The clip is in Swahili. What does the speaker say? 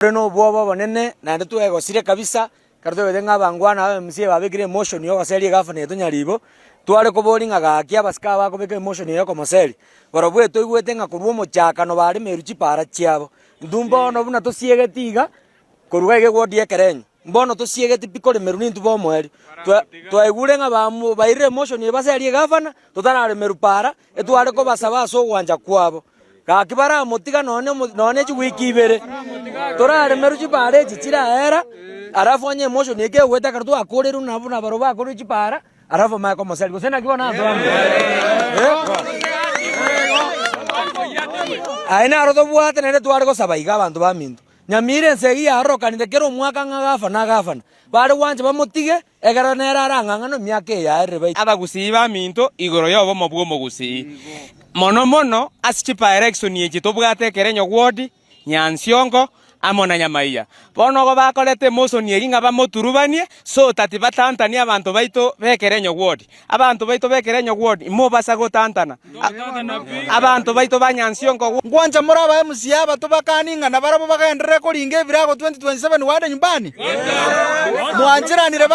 No bobo bonene na ndu egosire kabisa karto bedenga bangwana abamsie babikire emotion yo gaseri gafane tunyaribo tware kuboringa gaki abasika bakobeka emotion yo komoseri barobwe toigwete nga kurwo mochakano bari meruchi para chiabo ndumbo no buna tosiegetiga kuruga ige godie kerenyo mbono tosiegeti pikore meruni ntubo mweri twaigure nga bamu baire emotion yo baseri gafana tutarare merupara etware ko basaba so gwanja kwabo kakibara motiga none wiki ibere torare meruchi bare chichira era arafu anye emotion yeke weta kartu akoreru na baroba akoreru chipara arafu maiko mosali gosena kiona ando aina roto buate nere tware ko sabaiga abantu baminto nyamire nsegi aroka ndekero mwaka ngagafana gafana bare wanje bamotige egara nera aranga no myake ya rebe abagusiba minto igoro yobo mobwo mogusi mono asichipa election yechi tobwate kerenyo ward nyansiongo amona nyamaiya bono go bakorete motion yegi ngaba moturubanie so tati batantania abantu baito bekerenyo ward abantu baito bekerenyo ward mo basa gotantana abantu baito banyansiongo ngwanja muraba MCA batubakaninga na barabo bakaendelea kuringa virago 2027 wade nyumbani mwanjiranire